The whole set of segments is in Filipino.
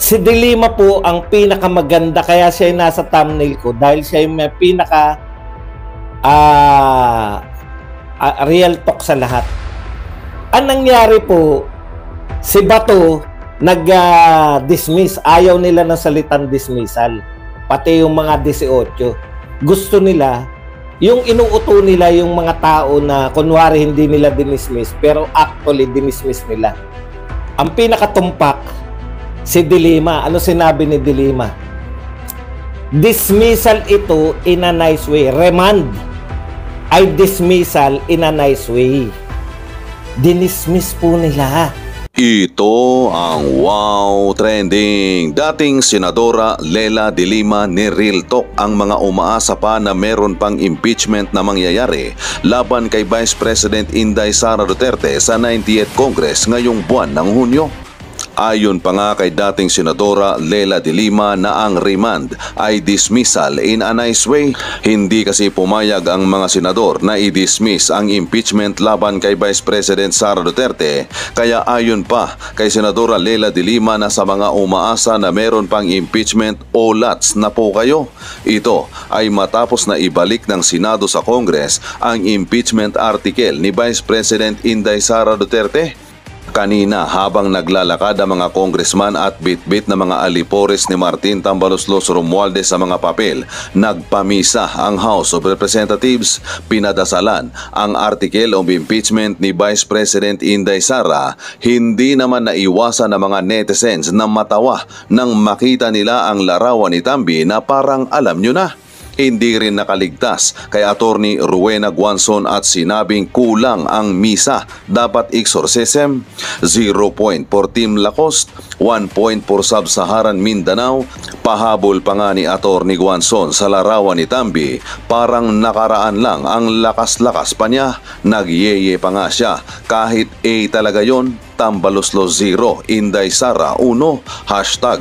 Si De Lima po ang pinakamaganda, kaya siya yung nasa thumbnail ko dahil siya yung may pinaka real talk sa lahat. Ang nangyari po, si Bato nag-dismiss. Ayaw nila ng salitang dismissal. Pati yung mga 18. Gusto nila, yung inuuto nila yung mga tao na kunwari hindi nila dinismiss, pero actually dinismiss nila. Ang pinakatumpak, si De Lima. Ano sinabi ni De Lima? Dismissal ito in a nice way. Remand ay dismissal in a nice way. Dinismiss po nila. Ito ang Wow Trending. Dating Senadora Lela de Lima ni Real Talk ang mga umaasa pa na meron pang impeachment na mangyayari laban kay Vice President Inday Sara Duterte sa 90th Congress ngayong buwan ng Hunyo. Ayon pa nga kay dating Senadora Lela de Lima na ang remand ay dismissal in a nice way. Hindi kasi pumayag ang mga senador na i-dismiss ang impeachment laban kay Vice President Sara Duterte. Kaya ayon pa kay Senadora Lela de Lima na sa mga umaasa na meron pang impeachment, olats na po kayo. Ito ay matapos na ibalik ng Senado sa Congress ang impeachment article ni Vice President Inday Sara Duterte. Kanina habang naglalakad ang mga congressman at bitbit na mga alipores ni Martin Tambaloslos Romualdez sa mga papel, nagpamisa ang House of Representatives. Pinadasalan ang article of impeachment ni Vice President Inday Sara. Hindi naman naiwasan ng mga netizens na matawa nang makita nila ang larawan ni Tambi na parang alam nyo na. Hindi rin nakaligtas kay Attorney Rowena Guanzon at sinabing kulang ang misa, dapat exorcism. 0 point for Team Lacoste, 1 point for Sub-Saharan Mindanao. Pahabol pa nga ni Attorney Guanzon sa larawan ni Tambi, parang nakaraan lang ang lakas-lakas pa niya. Nagyeye pa nga siya, kahit A talaga yon. Tambaloslos 0, Inday Sara 1,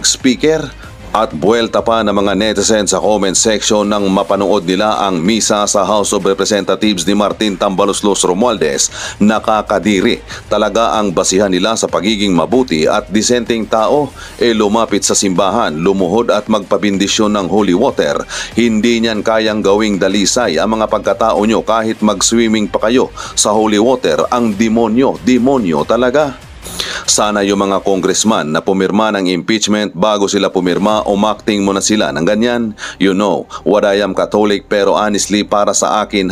#speaker. At buwelta pa ng mga netizens sa comment section nang mapanood nila ang misa sa House of Representatives ni Martin Tambaloslos Romualdez. Nakakadiri talaga ang basihan nila sa pagiging mabuti at disenteng tao. Lumapit sa simbahan, lumuhod at magpabindisyon ng holy water. Hindi niyan kayang gawing dalisay ang mga pagkatao nyo kahit mag-swimming pa kayo sa holy water. Ang demonyo talaga. Sana yung mga congressman na pumirma ng impeachment bago sila pumirma, umakting muna sila ng ganyan. You know, what I am Catholic pero honestly para sa akin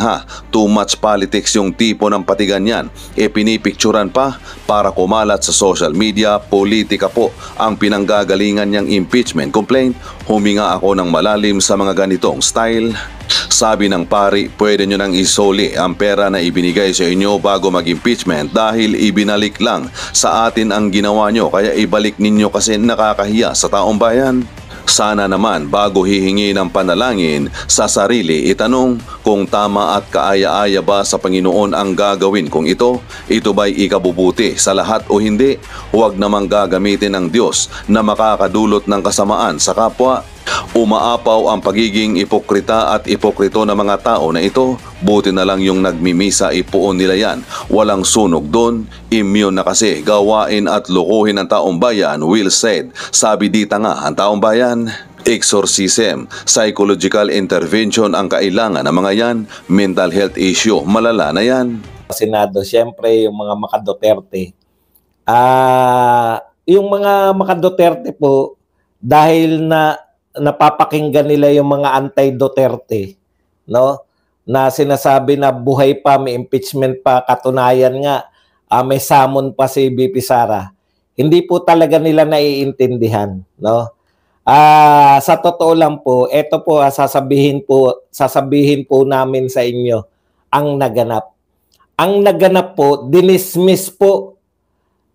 too much politics yung tipo ng patigan yan. Pinipicturan pa para kumalat sa social media, politika po ang pinanggagalingan niyang impeachment complaint. Huminga ako ng malalim sa mga ganitong style. Sabi ng pari, pwede nyo nang isoli ang pera na ibinigay sa inyo bago mag-impeachment dahil ibinalik lang sa atin ang ginawa nyo, kaya ibalik ninyo kasi nakakahiya sa taong bayan. Sana naman bago hihingi ng panalangin sa sarili, itanong kung tama at kaaya-aya ba sa Panginoon ang gagawin kung ito ba'y ikabubuti sa lahat o hindi. Huwag namang gagamitin ng Diyos na makakadulot ng kasamaan sa kapwa. Umaapaw ang pagiging ipokrita at ipokrito ng mga tao na ito. Buti na lang yung nagmimisa, ipuon nila yan. Walang sunog doon, immune na kasi gawain at lukuhin ng taong bayan. Will said, sabi dita nga ang taong bayan. Exorcism, psychological intervention ang kailangan ng mga yan. Mental health issue, malala na yan. Senado, siyempre yung mga Maka-Duterte. Yung mga Maka-Duterte po, dahil na napapakinggan nila yung mga anti-Duterte, no? Na sinasabi na buhay pa, may impeachment pa, katunayan nga, may summon pa si VP Sara. Hindi po talaga nila naiintindihan, no? Sa totoo lang po, ito po sasabihin po namin sa inyo ang naganap. Ang naganap po, dinismiss po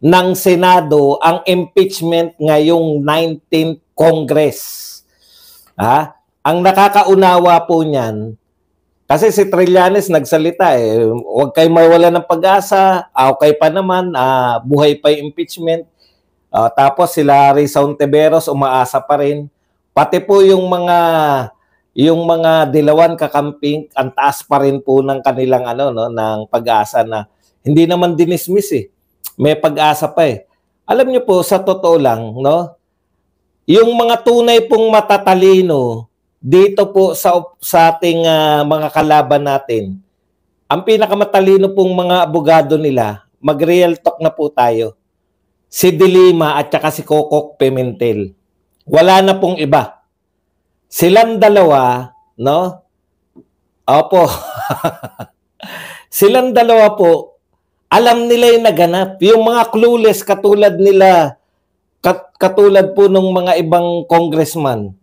ng Senado ang impeachment ngayong 19th Congress. Ang nakakaunawa po niyan, kasi si Trillanes nagsalita huwag kayo mawala ng pag-asa, okay pa naman, buhay pa yung impeachment. Tapos sila Risa Hontiveros umaasa pa rin. Pati po yung mga dilawan kakamping, ang taas pa rin po ng kanilang ng pag-asa na hindi naman dinismiss May pag-asa pa Alam niyo po, sa totoo lang, no? yung mga tunay pong matatalino dito po sa ating mga kalaban natin, ang pinakamatalino pong mga abogado nila, mag-real talk na po tayo. Si De Lima at saka si Coco Pimentel. Wala na pong iba. Silang dalawa, no? Opo. Silang dalawa po, alam nila yung naganap. Yung mga clueless katulad nila, katulad po ng mga ibang congressman.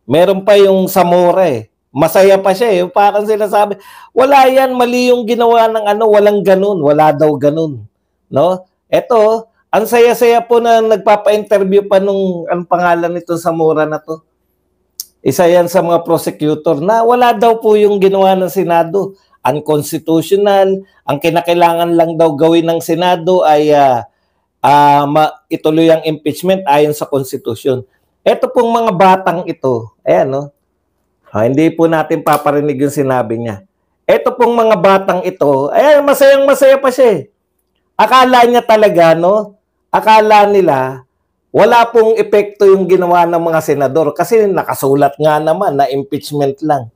Meron pa yung Zamora eh. Masaya pa siya eh. Parang sinasabi, wala yan, mali yung ginawa ng walang ganun. Wala daw ganun. No? Eto, ang saya-saya po na nagpapa-interview pa nung, ang pangalan nito Zamora na to. Isa yan sa mga prosecutor na wala daw po yung ginawa ng Senado. Unconstitutional. Ang kinakailangan lang daw gawin ng Senado ay ituloy ang impeachment ayon sa Constitution. Ito pong mga batang ito, ayan no, hindi po natin paparinig yung sinabi niya. Ito pong mga batang ito, ayan, masayang-masaya pa siya eh. Akala niya talaga, no, akala nila, wala pong epekto yung ginawa ng mga senador kasi nakasulat nga naman na impeachment lang.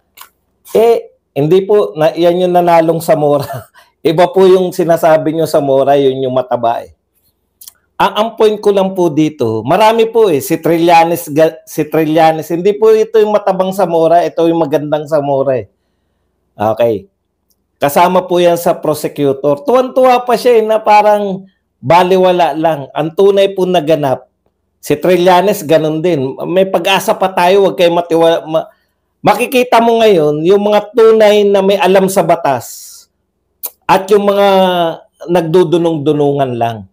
Hindi po, yan yung nanalong Zamora. Iba po yung sinasabi nyo Zamora, yun yung mataba eh. Ang point ko lang po dito, marami po eh, si Trillanes, hindi po ito yung matabang Zamora, ito yung magandang Zamora eh. Okay. Kasama po yan sa prosecutor. Tuwan-tuwa pa siya eh, na parang baliwala lang. Ang tunay po naganap, si Trillanes ganun din. May pag-asa pa tayo, wag kayo matiwala. Makikita mo ngayon, yung mga tunay na may alam sa batas at yung mga nagdudunong-dunungan lang.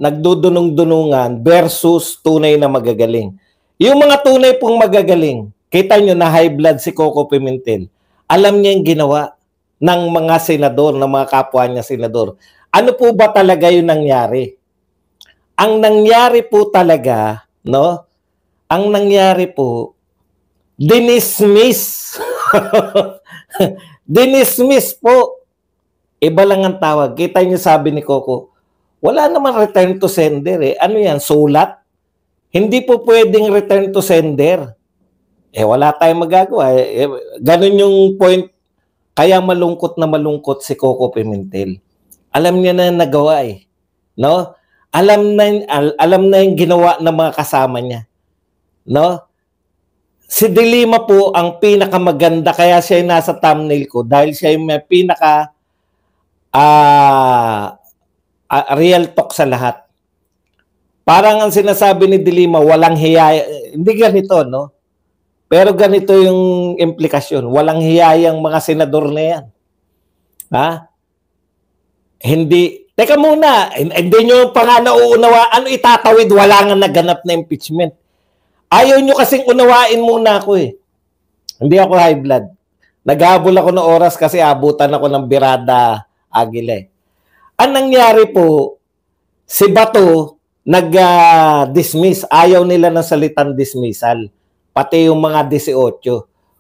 Nagdudunong-dunungan versus tunay na magagaling. Yung mga tunay pong magagaling, kita nyo na high blood si Coco Pimentel. Alam niya yung ginawa ng mga senador, ng mga kapwa niya senador. Ano po ba talaga yung nangyari? Ang nangyari po talaga, no? Ang nangyari po, dinismiss. Dinismiss po. Iba lang ang tawag. Kita niyo sabi ni Coco, wala naman return to sender eh. Ano yan, sulat? Hindi po pwedeng return to sender. Wala tayong magagawa. Ganun yung point. Kaya malungkot na malungkot si Coco Pimentel. Alam niya na nagawa eh. No? Alam na yung ginawa ng mga kasama niya. No? Si De Lima po ang pinakamaganda, kaya siya yung nasa thumbnail ko dahil siya yung may pinaka real talk sa lahat. Parang ang sinasabi ni De Lima, walang hiya. Hindi ganito, no? Pero ganito yung implikasyon. Walang hiyayang mga senador na yan. Hindi. Teka muna, hindi nyo pa nga nauunawa. Ano itatawid? Wala nga naganap na impeachment. Ayaw nyo kasing unawain muna ako eh. Hindi ako high blood. Naghabol ako ng oras kasi abutan ako ng Birada Aguila eh. Ang nangyari po, si Bato nag-dismiss. Ayaw nila ng salitang dismissal. Pati yung mga 18.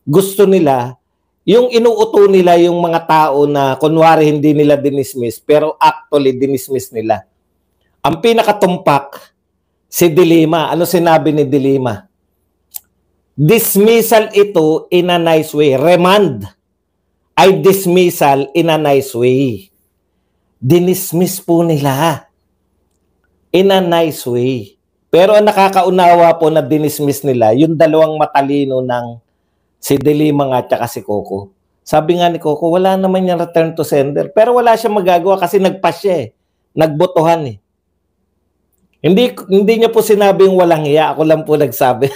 Gusto nila, yung inuuto nila yung mga tao na kunwari hindi nila dinismiss, pero actually dinismiss nila. Ang pinakatumpak, si De Lima. Ano sinabi ni De Lima? Dismissal ito in a nice way. Remand ay dismissal in a nice way. Dinismiss po nila in a nice way. Pero ang nakakaunawa po na dinismiss nila, yung dalawang matalino ng si De Lima at saka si Coco. Sabi nga ni Coco, wala naman yung return to sender. Pero wala siya magagawa kasi nagpas siya eh. Nagbotohan eh. Hindi niya po sinabi yung walang hiya. Ako lang po nagsabi.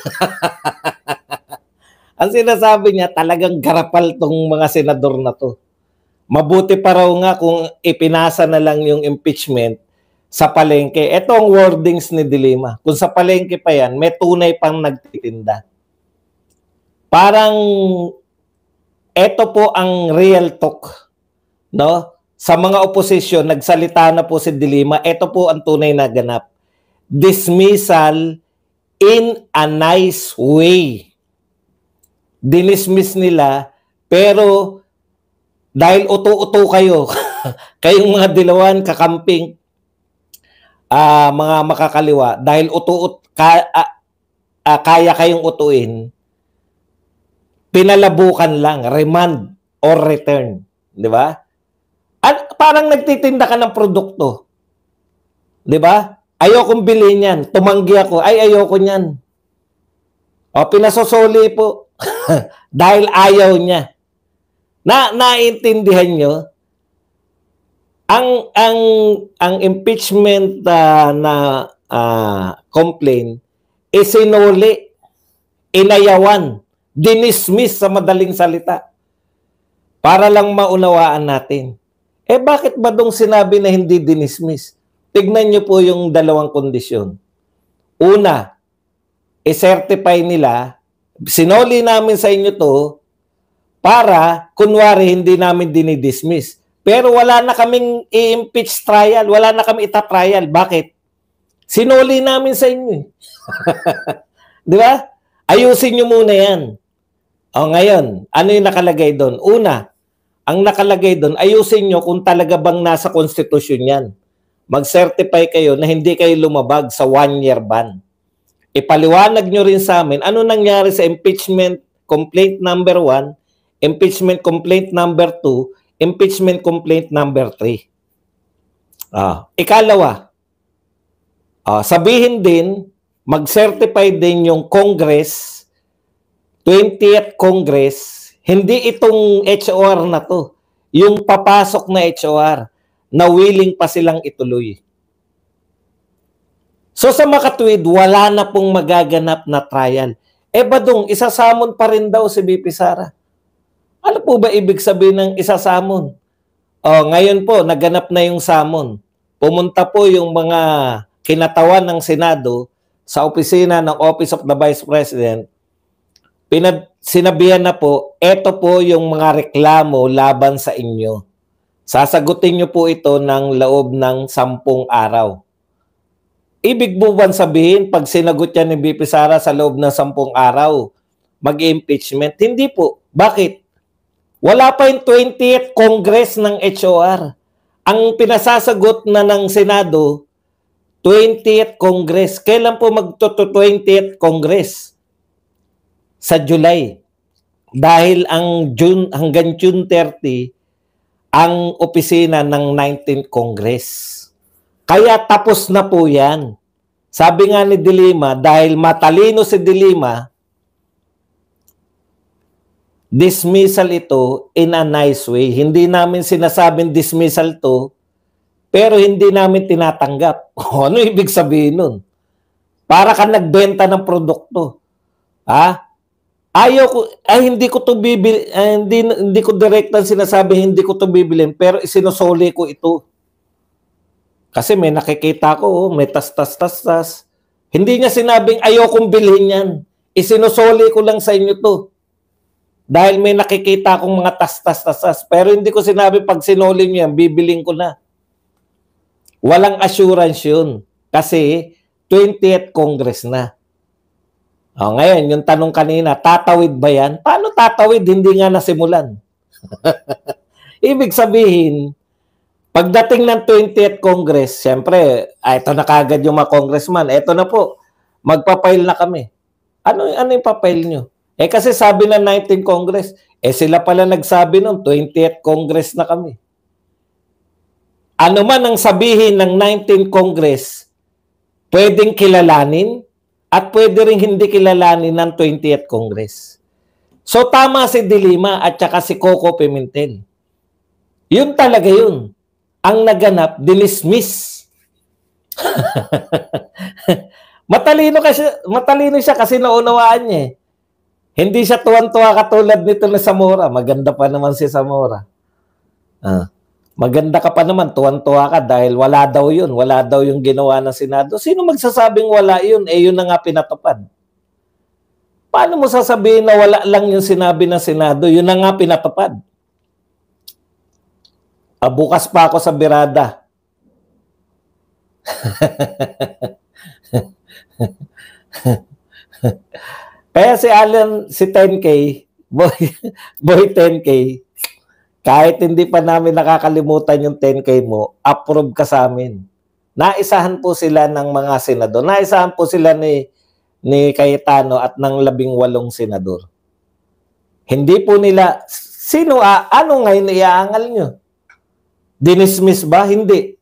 Ang sinasabi niya, talagang garapal tong mga senador na to. Mabuti pa raw nga kung ipinasa na lang yung impeachment sa palengke. Ito ang wordings ni De Lima. Kung sa palengke pa yan, may tunay pang nagtitinda. Parang ito po ang real talk. No? Sa mga oposisyon, nagsalita na po si De Lima. Ito po ang tunay na ganap. Dismissal in a nice way. Dinismiss nila, pero dahil uto-uto kayo, kayong mga dilawan, kakamping, mga makakaliwa, dahil kaya kayong utuin, pinalabukan lang, remand or return. Di ba? At parang nagtitinda ka ng produkto. Di ba? Ayokong bilhin yan. Tumanggi ako. Ay, ayoko niyan. O, pinasosoli po. Dahil ayaw niya. Naintindihan nyo? Ang impeachment na complaint isinuli, inayawan, dinismiss sa madaling salita para lang maunawaan natin. Bakit ba dong sinabi na hindi dinismiss? Tignan nyo po yung dalawang kondisyon. Una, i-certify nila, sinoli namin sa inyo to para kunwari hindi namin dinidismiss. Pero wala na kaming i-impeach trial, wala na kami ita-trial. Bakit? Sinoli namin sa inyo. Di ba? Ayusin nyo muna yan. O ngayon, ano yung nakalagay doon? Una, ang nakalagay doon, ayusin nyo kung talaga bang nasa konstitusyon yan. Mag-certify kayo na hindi kayo lumabag sa 1-year ban. Ipaliwanag nyo rin sa amin, ano nangyari sa impeachment complaint number 1, impeachment complaint number 2, impeachment complaint number 3. Ikalawa, sabihin din, mag-certify din yung Congress, 20th Congress, hindi itong HOR na to, yung papasok na HOR na willing pa silang ituloy. So sa makatuwid, wala na pong magaganap na trial. Badong, isasamon pa rin daw si BP Sara. Ano po ba ibig sabihin ng isasamon? Ngayon po, naganap na yung samon. Pumunta po yung mga kinatawan ng Senado sa opisina ng Office of the Vice President. Sinabihan na po, eto po yung mga reklamo laban sa inyo. Sasagutin nyo po ito ng loob ng 10 araw. Ibig po ba sabihin, pag sinagot yan ni BP Sara sa loob ng 10 araw, mag-impeachment? Hindi po. Bakit? Wala pa yung 20th Congress ng HOR. Ang pinasasagot na ng Senado, 20th Congress. Kailan po magto-20th Congress? Sa July. Dahil hanggang June 30, ang opisina ng 19th Congress. Kaya tapos na po yan. Sabi nga ni De Lima, dahil matalino si De Lima, dismissal ito in a nice way. Hindi namin sinasabing dismissal to, pero hindi namin tinatanggap. Ano ibig sabihin nun? Para ka nagbenta ng produkto. Hindi ko to bibili, hindi ko direktang sinasabi hindi ko to bibilin, pero isinusoli ko ito. Kasi may nakikita ko, may tas. Hindi niya sinabing ayokong bilhin yan. Isinusoli ko lang sa inyo to. Dahil may nakikita akong mga tas. Pero hindi ko sinabi pag sinuli niyo yan, bibiling ko na. Walang assurance yun. Kasi 20th Congress na. Ngayon, yung tanong kanina, tatawid ba yan? Paano tatawid? Hindi nga nasimulan. Ibig sabihin, pagdating ng 20th Congress, siyempre, ito na kagad yung mga congressman. Ito na po, magpapail na kami. Ano yung papail nyo? Kasi sabi ng 19th Congress, sila pala nagsabi nun, 20th Congress na kami. Ano man ang sabihin ng 19th Congress, pwedeng kilalanin at pwede rin hindi kilalanin ng 20th Congress. So tama si De Lima at saka si Coco Pimentel. Yun talaga yun. Ang naganap, dinismiss. Matalino siya kasi naunawaan niya eh. Hindi siya tuwan-tuwa katulad nito na Zamora. Maganda pa naman si Zamora. Maganda ka pa naman, tuwan-tuwa ka dahil wala daw yun. Wala daw yung ginawa ng Senado. Sino magsasabing wala yun? Yun na nga pinatupad. Paano mo sasabihin na wala lang yung sinabi ng Senado? Yun na nga pinatupad. Bukas pa ako sa birada. Kaya si Alan, si 10K, boy 10K, kahit hindi pa namin nakakalimutan yung 10K mo, approve ka sa amin. Naisahan po sila ng mga senador. Naisahan po sila ni Cayetano at ng 18 senador. Hindi po nila, ano ngayon iaangal nyo? Dinismiss ba? Hindi.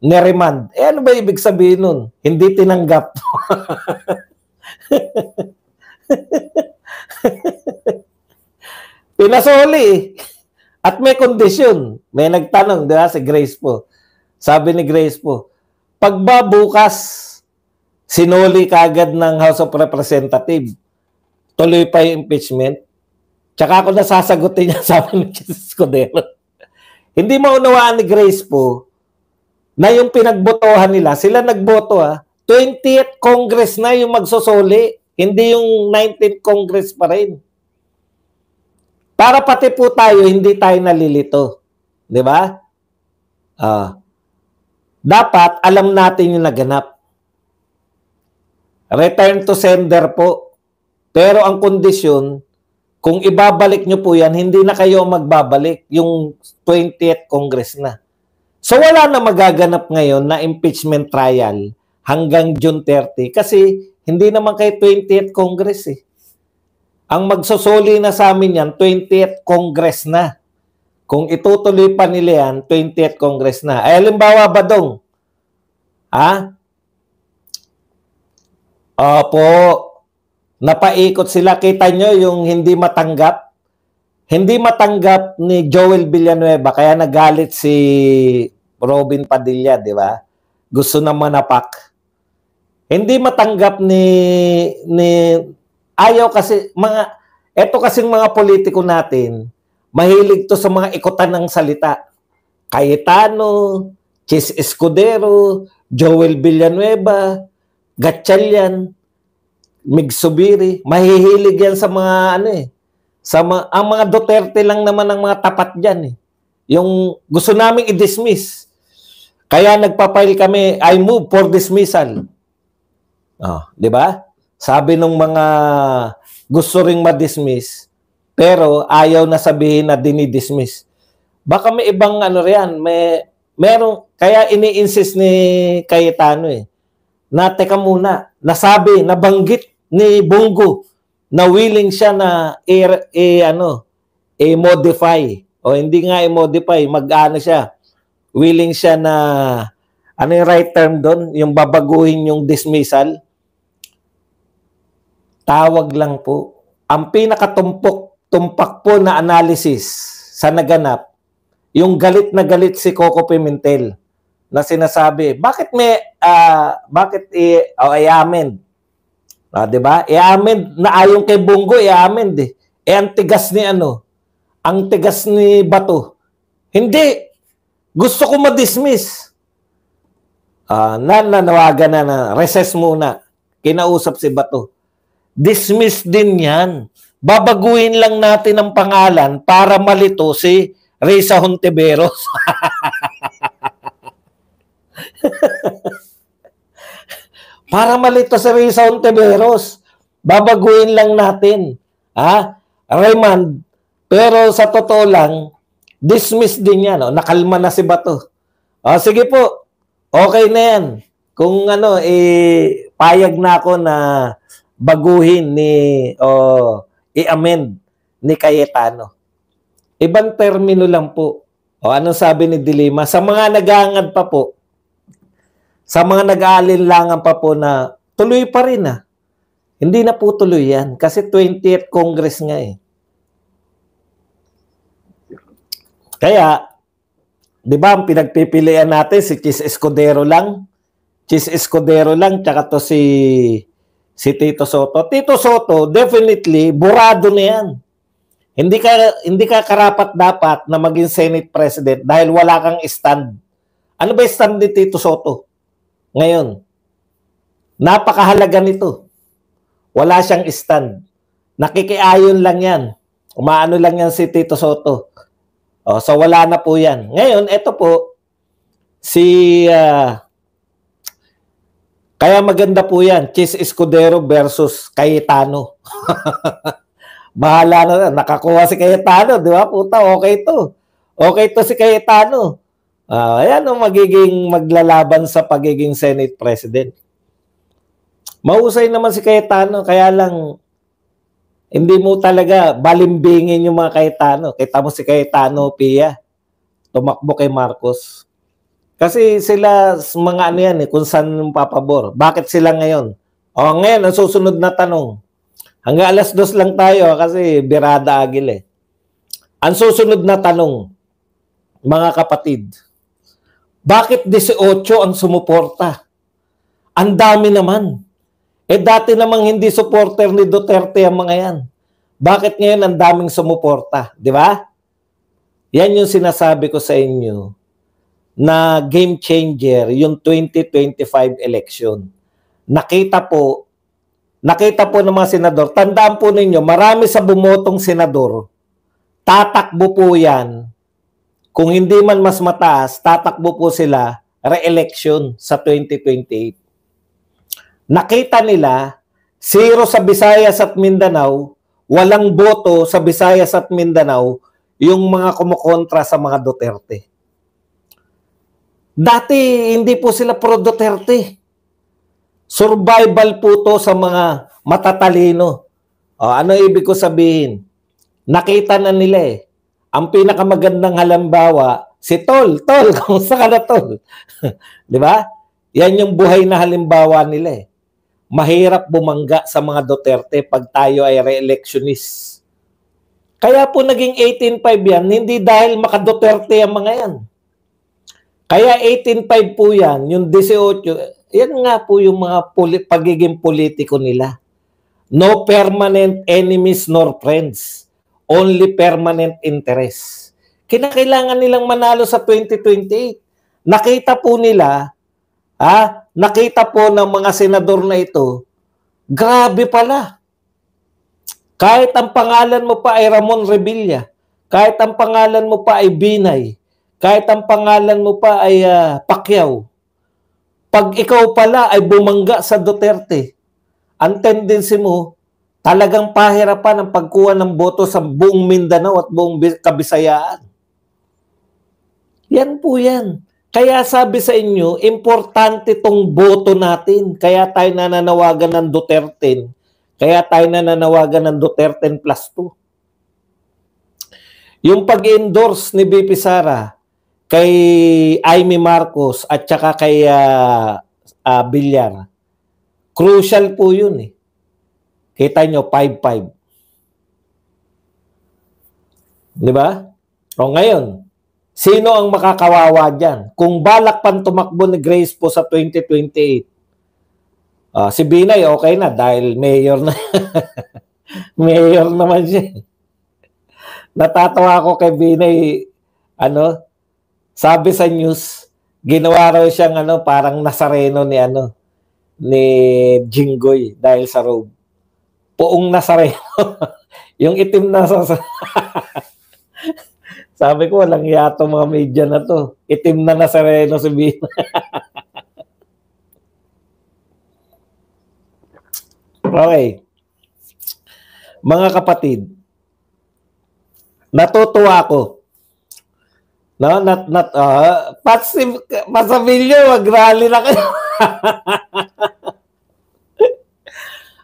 Neremand. Ano ba ibig sabihin nun? Hindi tinanggap. Pinasoli. At may kondisyon. May nagtanong, di ba, si Grace po. Sabi ni Grace po, pagbabukas, sinuli kagad ng House of Representatives, tuloy pa yung impeachment. Tsaka ako nasasagutin niya, sabi ni Jesus Cordero. Hindi maunawaan ni Grace po na yung pinagbotohan nila, sila nagboto 20th Congress na yung magsusuli, hindi yung 19th Congress pa rin. Para pati po tayo, hindi tayo nalilito. Di ba? Dapat alam natin yung naganap. Return to sender po. Pero ang kondisyon, kung ibabalik nyo po yan, hindi na kayo magbabalik yung 20th Congress na. So wala na magaganap ngayon na impeachment trial hanggang June 30 kasi hindi naman kayo 20th Congress eh. Ang magsusuli na sa amin yan, 20th Congress na. Kung itutuloy pa nila yan, 20th Congress na. Ay, halimbawa, Badong. Opo. Napaikot sila. Kita nyo yung hindi matanggap? Hindi matanggap ni Joel Villanueva. Kaya nagalit si Robin Padilla, di ba? Gusto na manapak. Hindi matanggap ni ayaw kasi eto kasing mga politiko natin, mahilig to sa mga ikutan ng salita. Cayetano, Chis Escudero, Joel Villanueva, Gatchalian, Mig Zubiri, mahihilig yan sa mga ang mga Duterte lang naman ang mga tapat diyan eh. Yung gusto naming i-dismiss. Kaya nagpa-file kami, I move for dismissal. Di ba? Sabi nung mga gusto ring ma-dismiss, pero ayaw na sabihin na dinidismiss. Baka may ibang riyan, kaya ini-insist ni Cayetano na teka muna, nabanggit ni Bongo na willing siya na i-modify. O hindi nga i-modify, siya. Willing siya na, ano yung right term doon? Yung babaguhin yung dismissal. Tawag lang po. Ang pinakatumpak po na analysis sa naganap, yung galit na galit si Coco Pimentel na sinasabi, bakit i-amend? Diba? I-amend na ayon kay Bongo, i-amend eh. Ang tigas ni ang tigas ni Bato. Hindi. Gusto ko ma-dismiss. Nanawagan na recess muna. Kinausap si Bato. Dismiss din yan. Babaguhin lang natin ang pangalan para malito si Risa Hontiveros. Para malito si Risa Hontiveros. Babaguhin lang natin. Remand. Pero sa totoo lang, dismiss din yan. Nakalma na si Bato. Sige po. Okay na yan. Kung payag na ako na baguhin i-amend ni Cayetano. Ibang termino lang po. Anong sabi ni Dilima? Sa mga nag-aangad pa po, sa mga nag-aalinlangan pa po na tuloy pa rin Hindi na po tuloy yan kasi 20th Congress nga eh. Kaya, di ba ang pinagpipilian natin si Chis Escudero lang? Chis Escudero lang, tsaka to si Tito Soto. Tito Soto, definitely, burado na yan. Hindi ka karapat-dapat na maging Senate President dahil wala kang stand. Ano ba yung stand ni Tito Soto? Ngayon, napakahalaga nito. Wala siyang stand. Nakikiayon lang yan. Umaano lang yan si Tito Soto. So wala na po yan. Ngayon, ito po, kaya maganda po yan, Chis Escudero versus Cayetano. Bahala na, nakakuha si Cayetano, di ba? Puta, okay to. Okay to si Cayetano. Ayan ang magiging maglalaban sa pagiging Senate President. Mahusay naman si Cayetano, kaya lang hindi mo talaga balimbingin yung mga Cayetano. Kita mo si Cayetano, Pia, tumakbo kay Marcos. Kasi sila, mga ano yan kung saan yung papabor. Bakit sila ngayon? Ngayon, ang susunod na tanong. Hanggang alas 2 lang tayo kasi birada agil Ang susunod na tanong, mga kapatid, bakit 18 ang sumuporta? Ang dami naman. Dati namang hindi supporter ni Duterte ang mga yan. Bakit ngayon ang daming sumuporta? Di ba? Yan yung sinasabi ko sa inyo na game changer yung 2025 election. Nakita po ng mga senador, tandaan po ninyo, marami sa bumotong senador, tatakbo po yan. Kung hindi man mas mataas, tatakbo po sila re-election sa 2028. Nakita nila, 0 sa Visayas at Mindanao, walang boto sa Visayas at Mindanao, yung mga kumukontra sa mga Duterte. Dati, hindi po sila pro-Duterte. Survival po to sa mga matatalino. Ano ibig ko sabihin? Nakita na nila Ang pinakamagandang halimbawa, si Tol. Tol, kamusta ka na, Tol? Di ba? Yan yung buhay na halimbawa nila Mahirap bumangga sa mga Duterte pag tayo ay re-electionist. Kaya po naging 18-5 yan, hindi dahil maka-Duterte ang mga yan. Kaya 18-5 po yan, yung 18, yan nga po yung mga pagiging politiko nila. No permanent enemies nor friends. Only permanent interest. Kinakailangan nilang manalo sa 2028. Nakita po nila, nakita po ng mga senador na ito, grabe pala. Kahit ang pangalan mo pa ay Ramon Revilla, kahit ang pangalan mo pa ay Binay, kahit ang pangalan mo pa ay Pacquiao, pag ikaw pala ay bumangga sa Duterte, ang tendency mo, talagang pahirapan ang pagkuha ng boto sa buong Mindanao at buong Kabisayaan. Yan po yan. Kaya sabi sa inyo, importante tong boto natin. Kaya tayo nananawagan ng Duterte. Kaya tayo nananawagan ng Duterte plus 2. Yung pag-endorse ni BP Sara kay Amy Marcos at saka kay Villar, crucial po yun Kita nyo, 5-5. Di ba? O ngayon, sino ang makakawawa dyan? Kung balak pang tumakbo ni Grace po sa 2028, si Binay okay na dahil mayor na. Mayor naman siya. Natatawa ako kay Binay, sabi sa news, ginawa raw siyang parang Nazareno ni Jinggoy dahil sa robe. Poong Nazareno. Yung itim na sabi ko, walang yato mga media na to. Itim na Nazareno si Bina. Okay. Mga kapatid, natutuwa ako. No, Pasabilyo, mag-rally na kayo.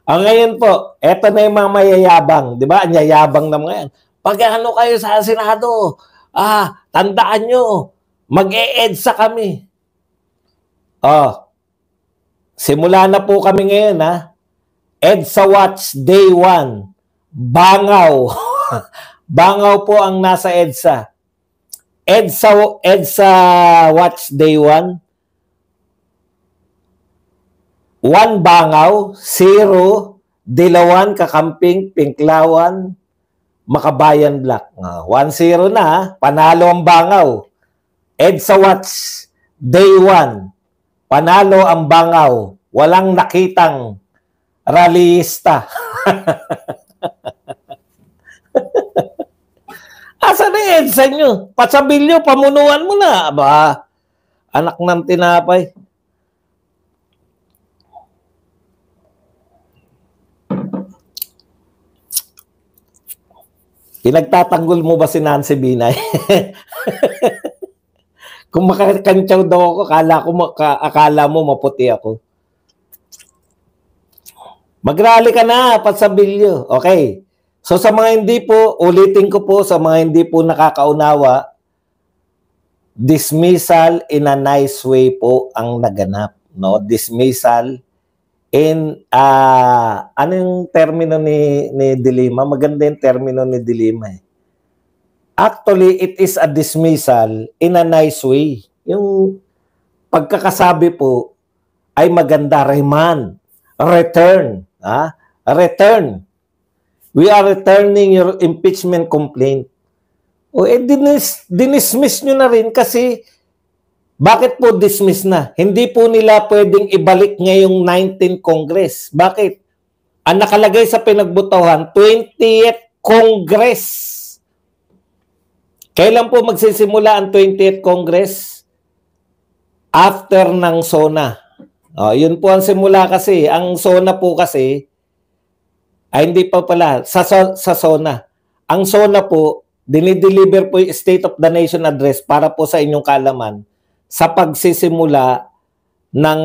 Ngayon po, eto na yung mga mayayabang, di ba? Ang yayabang na mga yan. Pag kayo sa Senado, tandaan nyo, mag-e-EDSA kami. Simula na po kami ngayon, EDSA Watch Day 1. Bangaw. Bangaw po ang nasa EDSA. EDSA Watch Day 1. 1 Bangaw, 0 Dilawan, Kakamping, Pinklawan, Makabayan Black. 1-0 na, panalo ang Bangaw. EDSA Watch Day 1, panalo ang Bangaw. Walang nakitang rallyista. Asa na EDSA nyo? Pasabilyo, pamunuan mo na. Aba, anak ng tinapay. Pinagtatanggol mo ba si Nancy Binay? Kung makakantsaw daw ako, akala mo maputi ako. Mag-rally ka na, Patsabilyo. Okay. So sa mga hindi po, ulitin ko po sa mga hindi po nakakaunawa, dismissal in a nice way po ang naganap. No? Dismissal in, ano yung termino ni De Lima? Maganda yung termino ni De Lima eh. Actually, it is a dismissal in a nice way. Yung pagkakasabi po ay maganda, remand, return. Return. We are returning your impeachment complaint. O dinismiss nyo na rin kasi bakit po dismiss na? Hindi po nila pwedeng ibalik ngayong 19th Congress. Bakit? Ang nakalagay sa pinagbotohan, 20th Congress. Kailan po magsisimula ang 20th Congress? After ng SONA. Yun po ang simula kasi. Ang SONA po kasi, ay hindi pa pala, sa SONA. Ang SONA po, dinideliver po yung State of the Nation Address para po sa inyong kaalaman sa pagsisimula ng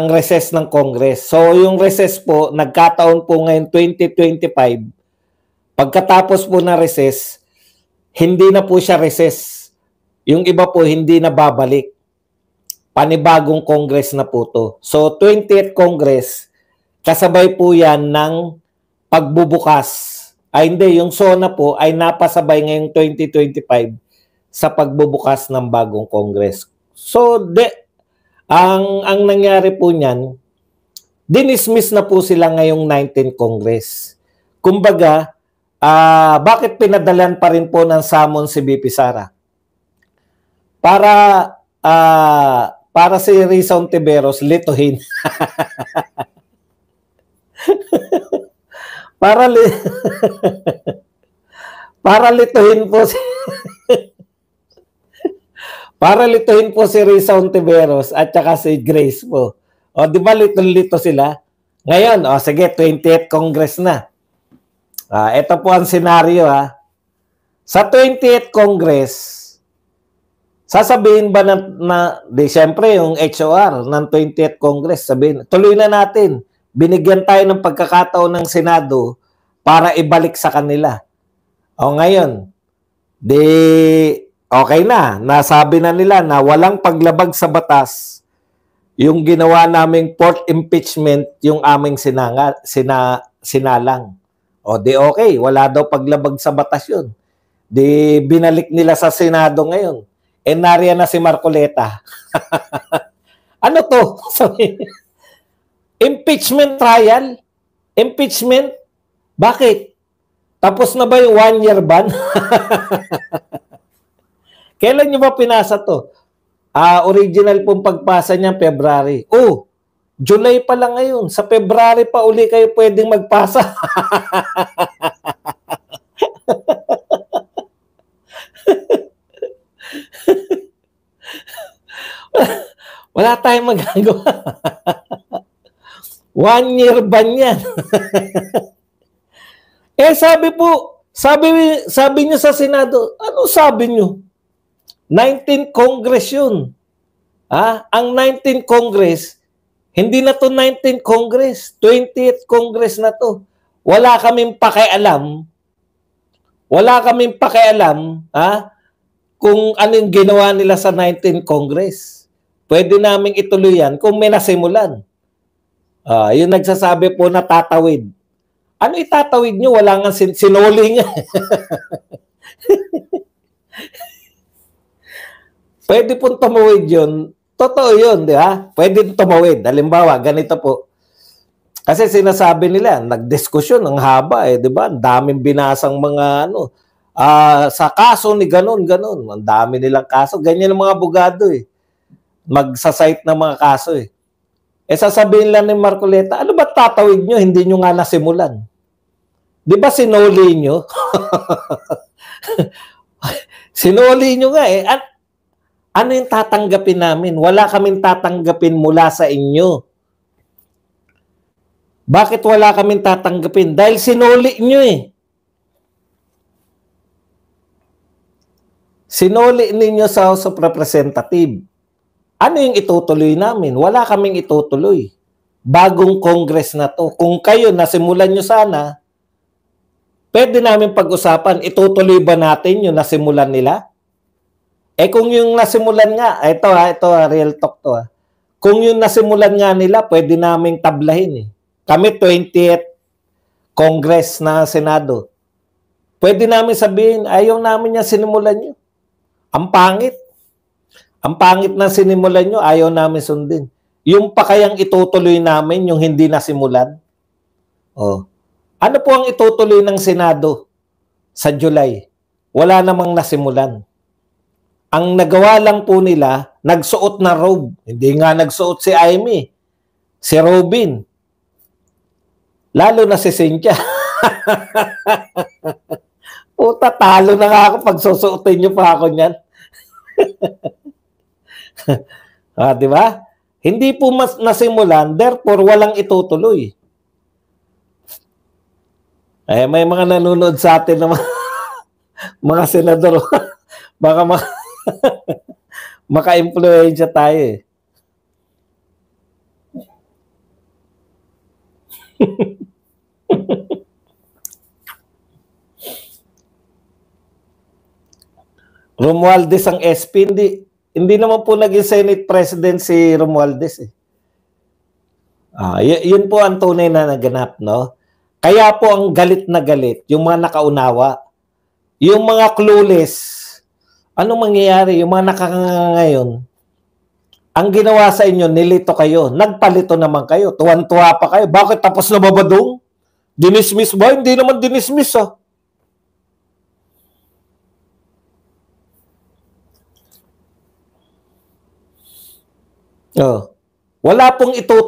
recess ng Congress. So yung recess po, nagkataon po ngayon 2025. Pagkatapos po na recess, hindi na po siya recess. Yung iba po hindi na babalik. Panibagong Congress na po to. So 20th Congress, kasabay po yan ng pagbubukas. Hindi, yung SONA po ay napasabay ngayong 2025 sa pagbubukas ng bagong Congress. So ang nangyari po niyan, dinismiss na po sila ngayong 19th Congress. Kumbaga, bakit pinadalan pa rin po ng summon si BP Sara? Para si Risa Ontiveros lituhin. para lituhin po si para lituhin po si Risa Ontiveros at saka si Grace po. O di ba lito sila? Ngayon, sige, 20th Congress na. Ito po ang senaryo Sa 20th Congress, sasabihin ba di siyempre yung HOR ng 20th Congress, sabihin, tuloy na natin. Binigyan tayo ng pagkakataon ng Senado para ibalik sa kanila. O ngayon, okay na. Nasabi na nila na walang paglabag sa batas yung ginawa naming fourth impeachment yung aming sinalang. O okay, wala daw paglabag sa batas yun. Binalik nila sa Senado ngayon. Nariyan na si Marcoleta. Ano to? Impeachment trial? Impeachment? Bakit? Tapos na ba yung 1-year ban? Kailan nyo ba pinasa to? Original pong pagpasa niya, February. July pa lang ngayon. Sa February pa uli kayo pwedeng magpasa. Wala tayong magagawa. 1-year ban yan. sabi niyo sa Senado, ano sabi niyo? 19th Congress yun. Ang 19th Congress, hindi na to 19th Congress, 20th Congress na to. Wala kaming pakialam. Kung anong ginawa nila sa 19th Congress. Pwede naming ituloy yan kung may nasimulan. Yung nagsasabi po na tatawid. Ano itatawid nyo? Wala nga sinuli nga. Pwede pong tumawid yun. Totoo yun, di ba? Pwede tumawid. Halimbawa, ganito po. Kasi sinasabi nila, nagdiskusyon, ang haba di ba? Ang daming binasang mga sa kaso ni ganon. Ang dami nilang kaso. Ganyan ang mga abogado magsasite ng mga kaso sasabihin lang ni Marcoleta, ano ba tatawid nyo? Hindi nyo nga nasimulan. Di ba sinuli nyo? Sinuli nyo nga ano yung tatanggapin namin? Wala kaming tatanggapin mula sa inyo. Bakit wala kaming tatanggapin? Dahil sinuli nyo Sinuli ninyo sa House of Representative. Ano yung itutuloy namin? Wala kaming itutuloy. Bagong Congress na to. Kung kayo nasimulan nyo sana, pwede namin pag-usapan, itutuloy ba natin yung nasimulan nila? Eh kung yung nasimulan nga, ito real talk to ha. Kung yung nasimulan nga nila, pwede naming tablahin eh. Kami 20th Congress na Senado. Pwede namin sabihin, ayaw namin niya sinimulan nyo. Ang pangit. Ang pangit na sinimulan nyo, ayaw namin sundin. Yung pa kayang itutuloy namin, yung hindi nasimulan. Oh. Ano po ang itutuloy ng Senado sa July? Wala namang nasimulan. Ang nagawa lang po nila, nagsuot na robe. Hindi nga nagsuot si Amy. Si Robin. Lalo na si Cynthia. Puta, talo na nga ako pag susuotin nyo pa ako niyan. Di ba? Hindi po mas nasimulan, therefore walang itutuloy. Eh, may mga nanonood sa atin na mga senador. Baka maka-influensya tayo eh. Romualdez ang SP, hindi naman po naging Senate President si Romualdez eh. Yun po ang tunay na naganap, no? Kaya po ang galit na galit, yung mga nakaunawa, yung mga clueless, anong mangyayari? Yung mga ngayon, ang ginawa sa inyo, nilito kayo, nagpalito naman kayo, tuwan-tuwa pa kayo. Bakit tapos na babadong? Dinismiss ba? Hindi naman dinismiss ah. Wala pong itutuloy.